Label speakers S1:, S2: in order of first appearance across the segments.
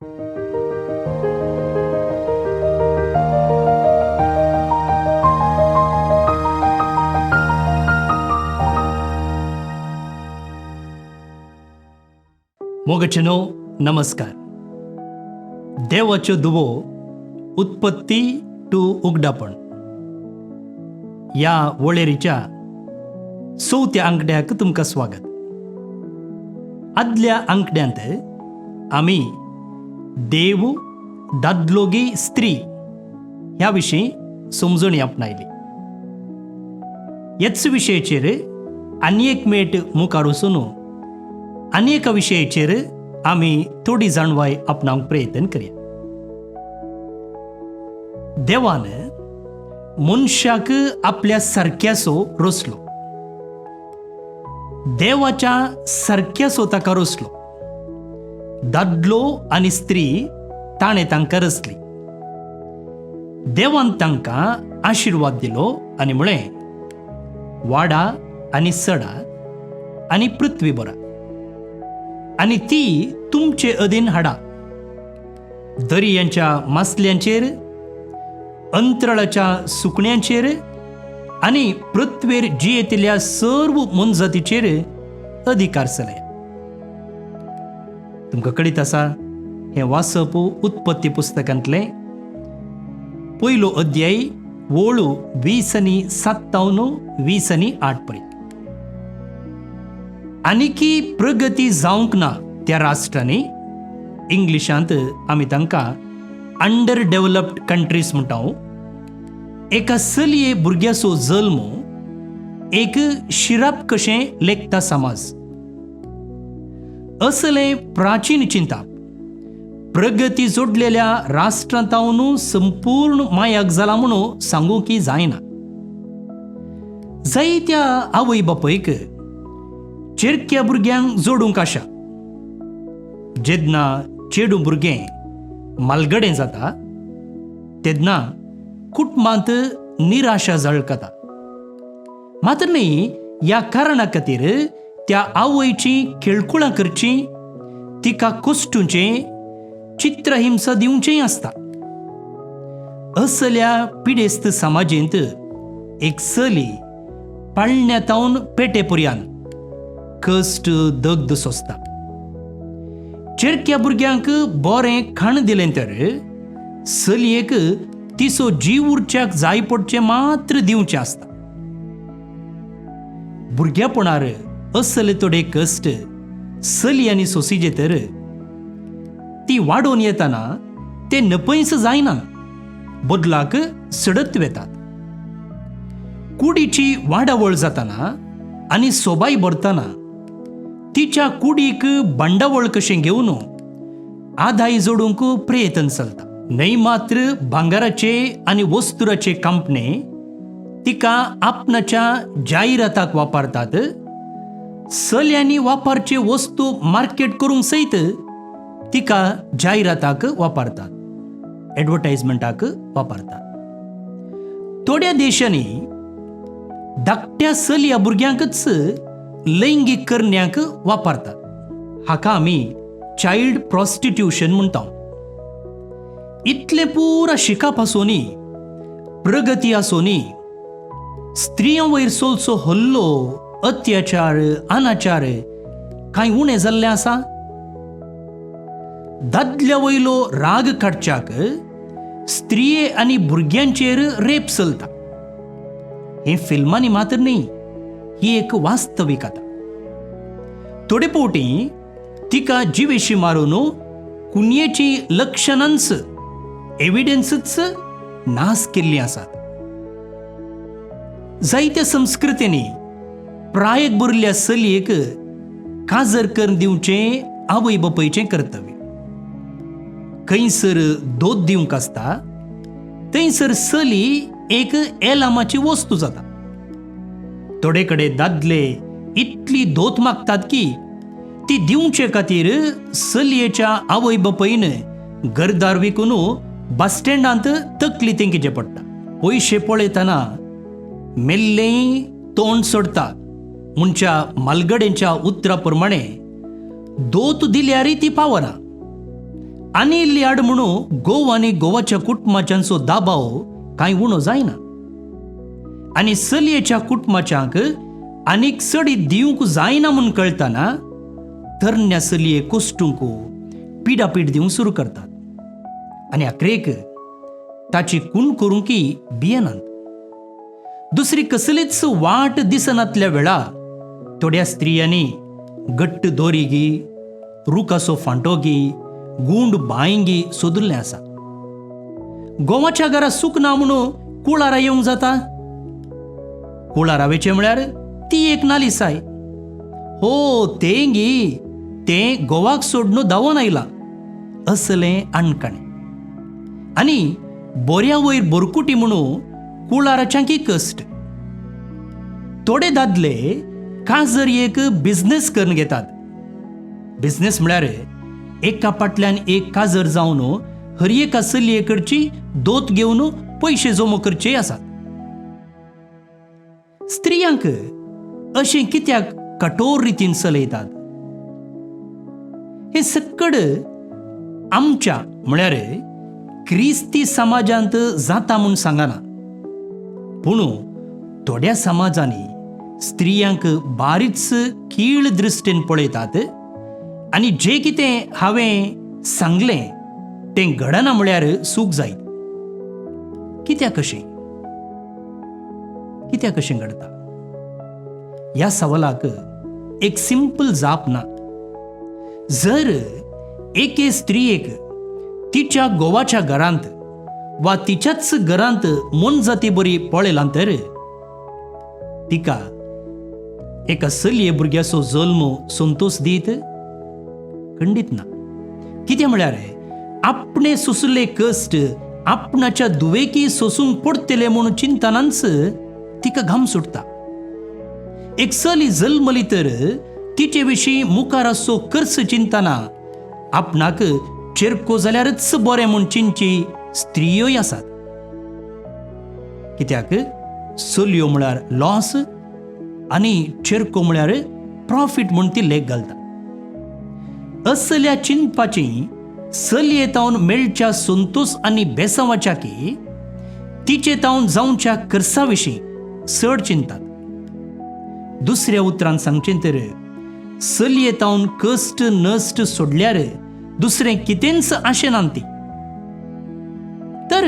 S1: मोगचनो नमस्कार. देवाच्यो दुवो उत्पत्ती टू उगडापण या वळेरीच्या 4थ्या अंकड्याक तुमकां स्वागत. आदल्या अंकड्यांत आमी देव, दादलोगी, स्त्री ह्या विशीं समजणी आपणायली. हेच विशयाचेर आनी एक मेट मुखार वचून आनी एका विशयाचेर आमी थोडी जाणवाय आपणावंक प्रयत्न करया. देवान मनशाक आपल्या सारक्यासो रचलो. देवाच्या सारक्यासो ताका रचलो. दादलो आनी स्त्री ताणें तांकां रचली. देवान तांकां आशिर्वाद दिलो आनी म्हळें, वाडा आनी सडा आनी पृथ्वी भरा आनी ती तुमचे अधीन हाडा. दर्यांच्या मासल्यांचेर, अंतराळाच्या सुकण्यांचेर आनी पृथ्वीर जियेतल्या सर्व मनजातीचेर अधिकार चलया. तुमकां कळीत आसा, हें वाचप उत्पत्ती पुस्तकांतलें 1 अध्याय वळू 20 आनी 57, 20 आनी 8 पर्यंत. आनीकी प्रगती जावंक ना त्या राष्ट्रांनी. इंग्लिशांत आमी तांकां अंडर डेव्हलप्ड कंट्रीज म्हणटा. एका चलये भुरग्याचो जल्म एक शिराप कशें लेखता समाज. असले प्राचीन चिंता प्रगती जोडलेल्या राष्ट्रांतावन संपूर्ण मायाक जाला म्हणून सांगूंकी जायना. जायत्या आवय बापयक चेरक्या भुरग्यांक जोडूंक आशा. जेन्ना चेडू भुरगें मालगडें जाता तेन्ना कुटुंबांत निराशा जळकता. मात्र न्ही, ह्या कारणा खातीर त्या आवयची खेळकुळां करची, तिका कोश्टूचें, चित्रहिंसा दिवचें आसता. असल्या पिडेस्त समाजींत एक चली पाळण्यातावन पेटेपर्यंत कश्ट दग्ध सोंसता. चेरक्या भुरग्यांक बरें खाण दिलें तर चलयेक तिचो जीव उरच्याक जाय पडचें मात्र दिवचें आसता. भुरग्यापणार असले थोडे कश्ट चली आनी सोसीचे तर ती वाडोवन येतना ते नपयस जायना, बदलाक सडत वेतात. कुडीची वाडावळ जातना आनी सोबाय भरतना तिच्या कुडीक भांडावळ कशें घेवन आदाय जोडूंक प्रयत्न चलता. न्हय मात्र भांगाराचे आनी वस्तुराचे कंपने तिका आपणाच्या जायराताक वापरतात. चल्यांनी वापरचे वस्तू मार्केट करूंक सयत तिका जायराताक वापरतात, एडवर्टायजमेंटाक वापरतात. थोड्या देशांनी धाकट्या चलया भुरग्यांकच लैंगीक करण्याक वापरतात. हाका आमी चायल्ड प्रॉस्टिट्यूशन म्हणटा. इतले पुरा शिकप आसोनी, प्रगती आसोनी, स्त्रियां वयर चलचो हल्लो, अत्याचार, अनाचार कांय उणें जाल्लें आसा? दादल्या वयलो राग काडच्याक स्त्रिये आनी भुरग्यांचेर रेप चलता. हे फिल्मांनी मात्र न्ही, ही एक वास्तविकता. थोडे फावटी तिका जिवेशी मारून कुणयेची लक्षणांच, एव्हिडन्सच नाश केल्ली आसात. जायत्या संस्कृतींनी प्रायेक भरल्या चलयेक काजर करून दिवचें आवय बापयचें कर्तव्य. खंयसर दोत दिवंक आसता, थंयसर चली एक एलामाची वस्तू जाता. थोडे कडेन दादले इतली दोत मागतात की ती दिवचे खातीर चलयेच्या आवय बापयन घरदार विकून बस स्टँडांत तकली तेंकिचें पडटा. पयशे पळयतना मेल्लें तोंड सोडता. म्हणच्या मालगडेंच्या उतरा प्रमाणे दोत दिल्यारय ती पावना. आनी इल्ली आड म्हणून घोव आनी घोवाच्या कुटुंबाच्यांचो दाबाव कांय उणो जायना. आनी चलयेच्या कुटुंबाच्यांक आनीक चड दिवंक जायना म्हूण कळटना तरण्या चलये कोश्टूंक पिडापीड दिवंक सुरू करतात. आनी आखरेक ताची खूण करूंकय भियेनात. दुसरी कसलीच वाट दिसनातल्या वेळा थोड्या स्त्रियांनी घट्ट दोरी गी, रुखाचो फांटो गी, गूंड बायंगी सोदुल्लें आसा. घोवाच्या घरा सूख ना म्हणून कुळारा येवंक जाता. कुळारावेचें म्हळ्यार ती एक नालिसाय. हो तें गी, तें घोवाक सोडून धांवून आयलां असलें अणकणें. आनी बऱ्या वयर बोरकुटी म्हणून कुळाराच्यांकी कश्ट. थोडे दादले काजरयेक बिझनेस करून घेतात. बिझनेस म्हळ्यार एका फाटल्यान एक काजर जावन हर एका चलये कडची दोत घेवन पयशे जमो करचे आसात. स्त्रियांक अशें कित्याक कठोर रितीन चलयतात? हे सक्कड आमच्या म्हळ्यार क्रिस्ती समाजांत जाता म्हूण सांगना, पूण थोड्या समाजांनी स्त्रियांक बारीच कीळ दृश्टीन पळयतात. आनी जें कितें हांवें सांगलें तें घडना म्हळ्यार सूख जायत. कित्याक अशें घडटा? ह्या सवालाक एक सिंपल जाप ना. जर एके स्त्रियेक तिच्या घोवाच्या घरांत वा तिच्याच घरांत मन जाती बरी पळयलां तर तिका एका चलये भुरग्याचो जल्म संतोष दीत? खंडीत ना. कितें म्हळ्यार आपणे सोंसले कश्ट आपणाच्या दुवेकी सोसूंक पडटले म्हणून चिंतनांच तिका घाम सुटता. एक चली जल्मली तर तिचे विशीं मुखार असो कर्स चिंतना आपणाक चेरको जाल्यारच बरें म्हूण चिंची स्त्रियोय आसात. कित्याक चलयो म्हळ्यार लॉस आनी चेरको म्हळ्यार प्रॉफिट म्हूण ती लेख घालता. असल्या चिंतपाची चलयेतावन मेळच्या संतोष आनी बेसांवाच्या की तिचे तावन जावच्या कर्सा विशीं चड चिंतात. दुसऱ्या उतरान सांगचें तर चलयेतावन कश्ट नश्ट सोडल्यार दुसरें कितेंच आशेनान ती. तर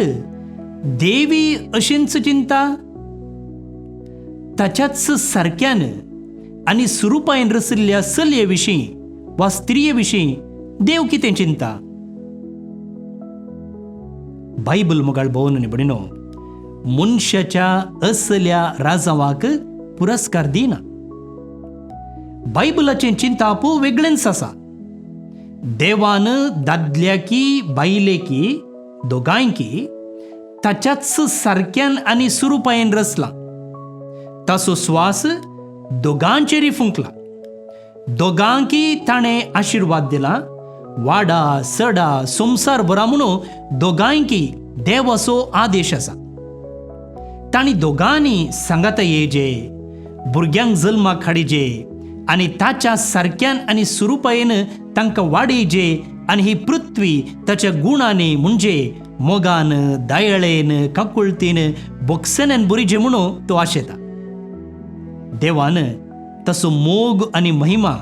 S1: देवी अशेंच चिंता? ताच्याच सारक्यान आनी सुरूपायेन रचिल्ल्या चलये विशीं वा स्त्रिये विशीं देव कितें चिंता? बायबल मोगाळ भोवन आनी भणिनो मनशाच्या असल्या राजावाक पुरस्कार दिना. बायबलाचें चिंतापू वेगळेंच आसा. देवान दादल्याकी बायलेकी दोगांयकी ताच्याच सारक्यान आनी सुरूपायेन रचला. ताचो स्वास दोगांचेरय फुंकला. दोगांकी ताणें आशिर्वाद दिला. वाडा सडा संवसार बरा म्हणून दोगांयकी देवाचो आदेश आसा. तांणी दोगांनी सांगाता येजे, भुरग्यांक जल्माक हाडिजे आनी ताच्या सारक्यान आनी सुरूपायेन तांकां वाडयजे आनी ही पृथ्वी ताच्या गुणांनी म्हणजे मोगान दयाळेन काकुळतीन बोगसण्यान बरीजे म्हणून तो आशेता. देवान तसो मोग आनी महिमा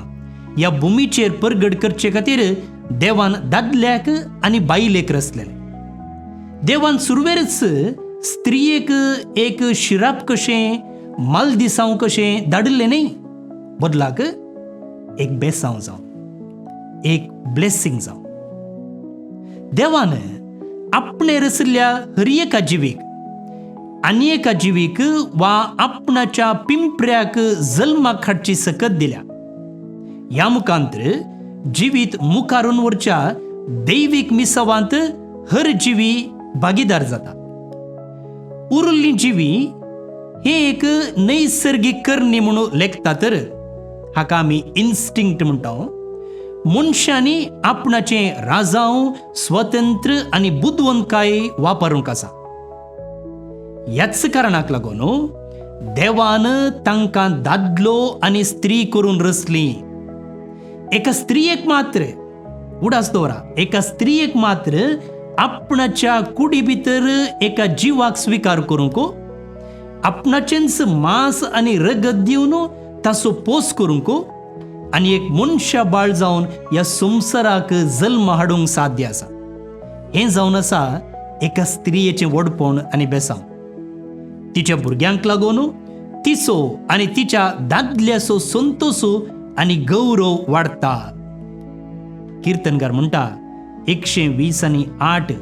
S1: ह्या भुमीचेर परगट करचे खातीर देवान दादल्याक आनी बायलेक रचलेले. देवान सुरवेरच स्त्रियेक एक शिराप कशें माल दिसांव कशें धाडिल्लें न्ही, बदलाक एक बेसांव जावं, एक ब्लेसिंग जावं. देवान आपणे रचल्ल्या हर एका जिवीक आनी एका जिवीक वा आपणाच्या पिंपऱ्याक जल्माक हाडची सकत दिल्या. ह्या मुखांतर जिवीत मुखारून वरच्या दैवीक मिसावांत हर जिवी भागीदार जाता. उरली जिवी हे एक नैसर्गिक करणी म्हणून लेखता. तर हाका आमी इन्स्टिंक्ट म्हणटा. मनशांनी आपणाचें राजाव स्वतंत्र आनी बुदवंतकाय वापरूंक आसा. ह्याच कारणाक लागून देवान तांकां दादलो आनी स्त्री करून रचली. एका स्त्रियेक मात्र उडास दवरा, एका स्त्रियेक मात्र आपणाच्या कुडी भितर एका जिवाक स्वीकार करूंक, आपणाचेंच मांस आनी रगत दिवन ताचो पोस करूंक आनी एक मनशा बाळ जावन ह्या संवसाराक जल्म हाडूंक साध्य आसा. हें जावन आसा एका स्त्रियेचें व्हडपण आनी बेसांव. तिच्या भुरग्यांक लागून तिचो आनी तिच्या दादल्याचो संतोष आनी गौरव वाडटा. कीर्तनकार म्हणटा 120:8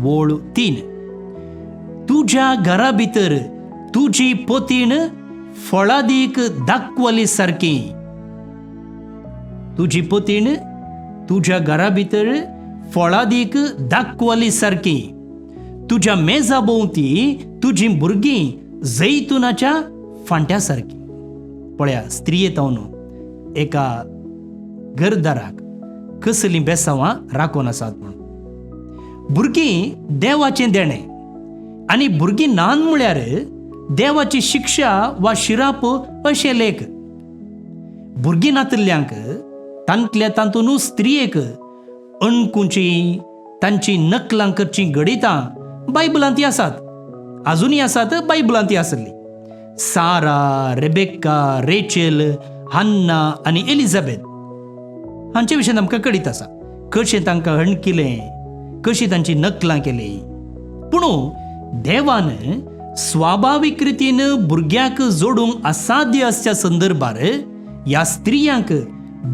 S1: वोळ 3, तुज्या घरा भितर तुजी पोतीण फळादीक दाखवली सारकी. तुजी पोतीण तुज्या घरा भितर फळादीक दाखवली सारकी. तुज्या मेजा भोंवती तुजी भुरगीं जैतुनाच्या फांट्या सारकी. पळया, स्त्रियेतावन एका घरदाराक कसलीं बेसांवां राखून आसात म्हूण. भुरगीं देवाचें देणें आनी भुरगीं ल्हान म्हळ्यार देवाची शिक्षा वा शिराप अशें लेख. भुरगीं नातिल्ल्यांक तांतल्या तांतून स्त्रियेक अणकुची तांची नकलां करचीं गणितां बायबलांत आसात, आजुनूय आसात, बायबलांत आसली. सारा, रेबेक्का, रेचेल, हन्ना आनी एलिझाबेथ हांचे विशीं आमकां कळीत आसा. कशें तांकां हणकिलें, कशीं तांची नकलां केलीं. पूण देवान स्वाभावीक रितीन भुरग्याक जोडूंक असाध्य असच्या संदर्भार ह्या स्त्रियांक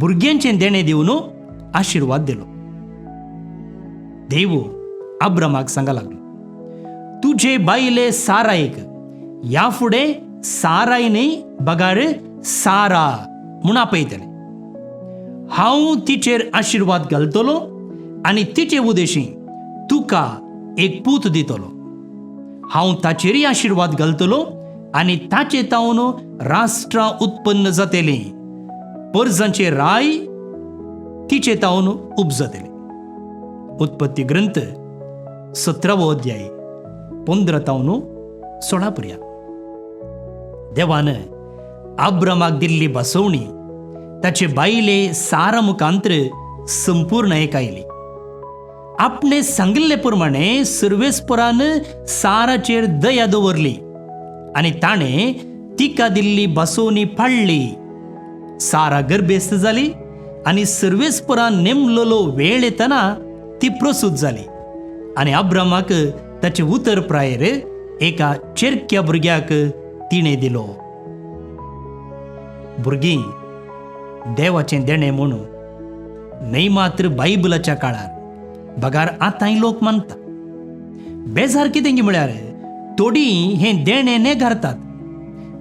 S1: भुरग्यांचें देणें दिवन आशिर्वाद दिलो. देव अब्रामाक सांगा लागलो, तुजे बायले सारायक ह्या फुडें साराय न्ही बगार सारा म्हूण आपयतलें. हांव तिचेर आशिर्वाद घालतलो आनी तिचे उदेशी तुका एक पूत दितलो. हांव ताचेरय आशिर्वाद घालतलो आनी ताचे तावन राष्ट्रां उत्पन्न जातलीं. पर्जांचे राय तिचे तावन उपजतले. उत्पत्ती ग्रंथ 17 अध्याय 15 तावन 16 पर्यंत. देवान अब्रामाक दिल्ली बसवणी ताचे बायले सारा मुखांतर संपूर्ण ऐकायली. आपणे सांगिल्ले प्रमाणे सर्वेस्परान साराचेर दया दवरली आनी ताणें तिका दिल्ली बसवणी पाळली. सारा गर्भेस्त जाली आनी सर्वेस्परान नेमलेलो वेळ येतना ती प्रसूत जाली आनी अब्रामाक ताचे उतर प्रायर एका चेरक्या भुरग्याक तिणें दिलो. भुरगीं देवाचें देणें म्हणून न्हय मात्र बायबलाच्या काळार बगार आतांय लोक मानतात. बेजार कितें म्हळ्यार थोडीं हें देणें नेगारतात.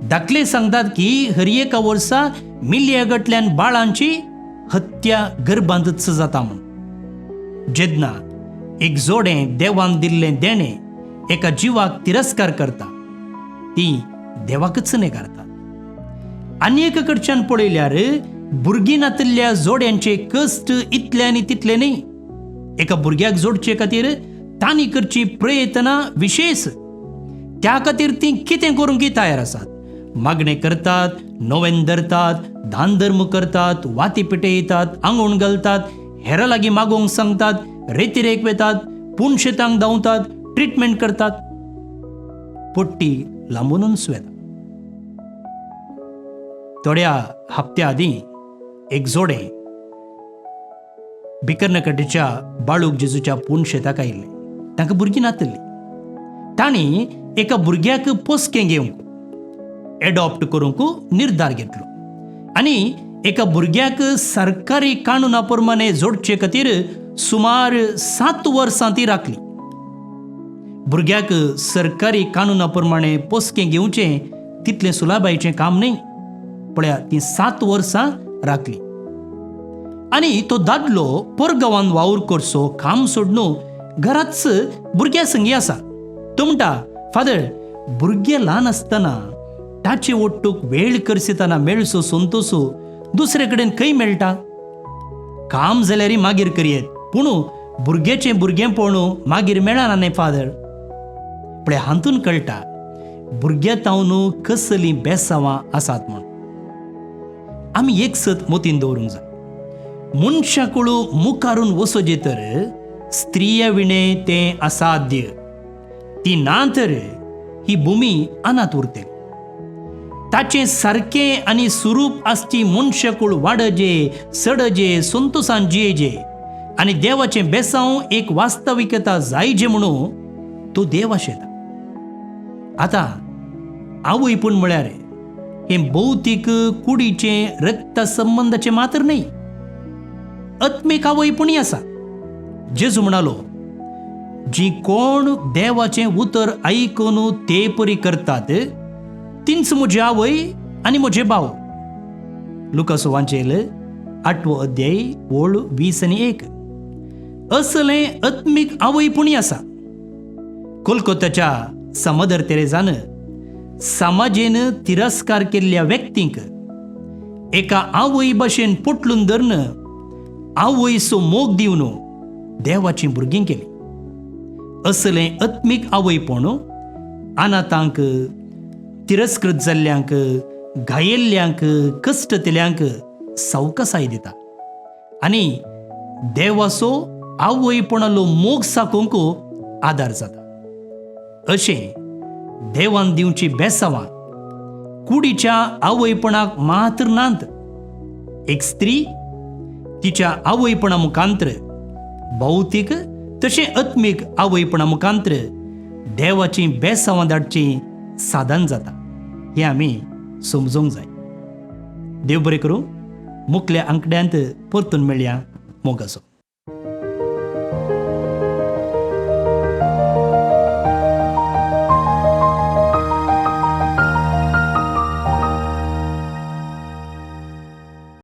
S1: दाखले सांगतात की हर एका वर्सा मिलियगटल्यान बाळांची हत्या गर्भांतच जाता म्हूण. जेन्ना एक जोडें देवान दिल्लें देणें एका जिवाक तिरस्कार करता ती देवाकच नेगारता. आनी एका कडच्यान पळयल्यार भुरगीं नातिल्ल्या जोड्यांचे कश्ट इतले आनी तितले न्ही. एका भुरग्याक जोडचे खातीर तांणी करची प्रयत्नां विशेष. त्या खातीर तीं कितें करूंक तयार आसात. मागणें करतात, नोवेन धरतात, दान धर्म करतात, वाती पेटयतात, आंगवण घालतात, हेरां लागीं मागोवंक सांगतात, रेतीरेक वेतात, पुणशेतांक धांवतात, ट्रिटमेंट करतात. पट्टी लांबूनच वेतात. थोड्या हप्त्या आदीं एक जोडें बिकर्नकटेच्या बाळूक जेजूच्या पुणशेताक आयिल्लें. तांकां भुरगीं नातिल्लीं. तांणी एका भुरग्याक पोसकें घेवंक, एडॉप्ट करूंक निर्धार घेतलो आनी एका भुरग्याक सरकारी कानुना प्रमाणे जोडचे खातीर सुमार 7 वर्सां ती राखली. भुरग्याक सरकारी कानुना प्रमाणे पोसकें घेवचें तितलें सुलाबायेचें काम न्ही. पळया, ती 7 वर्सां राखली आनी तो दादलो परगांवान वावर करचो काम सोडून घराच भुरग्या संगी आसा. तो म्हणटा, फादर, भुरगें ल्हान आसतना ताचे ओट्टूक वेळ करसितना मेळचो संतोष दुसरे कडेन खंय मेळटा. काम जाल्यार मागीर करयेत, पूण भुरग्याचें भुरगेंपण मागीर मेळना न्ही फादर. पळय, हातून कळटा भुरग्या तावन कसलीं बेसांवां आसात म्हूण. आमी एक सत मोतीन दवरूंक जाय. मनशाकुळू मुखारून वसोजे तर स्त्रिये विणे तें असाध्य. ती ना तर ही भूमी अनाथ उरते. ताचे सारके आनी स्वरूप आसची मनशाकुळ वाडजे, सडजे, संतोषान जियेजे आनी देवाचें बेसांव एक वास्तविकता जायजे म्हणून तो देव आशेता. आतां आवयपूण म्हळ्यार हे भौतीक कुडीचे रक्त संबंधाचे मात्र न्ही, आत्मीक आवयपूणय आसा. जेजू म्हणालो, जी कोण देवाचें उतर आयकून ते परी करतात तींच म्हजी आवय आनी म्हजे भाव. लुकास वांचेल 8 अध्याय ओळ 20 आनी 1. असलें आत्मीक आवयपूणय आसा. कोलकाताच्या समदर तेरेजान समाजेन तिरस्कार केल्ल्या व्यक्तींक एका आवय भाशेन पोटलून धरून आवयचो मोग दिवन देवाची भुरगीं केली. असलें आत्मीक आवयपण अनाथांक, तिरस्कृत जाल्ल्यांक, घायेल्ल्यांक, कश्टतल्यांक सावकासाय दिता आनी देवाचो आवयपणालो मोग साकोंक आदार जाता. अशें देवान दिवची बेसांवां कुडीच्या आवयपणाक मात्र नांत. एक स्त्री तिच्या आवयपणा मुखांतर भौतीक तशें आत्मीक आवयपणा मुखांतर देवाची बेसांवां धाडची साधन जाता. हें आमी समजूंक जाय. देव बरें करूं. मुखल्या आंकड्यांत परतून मेळया. मोग आसूं.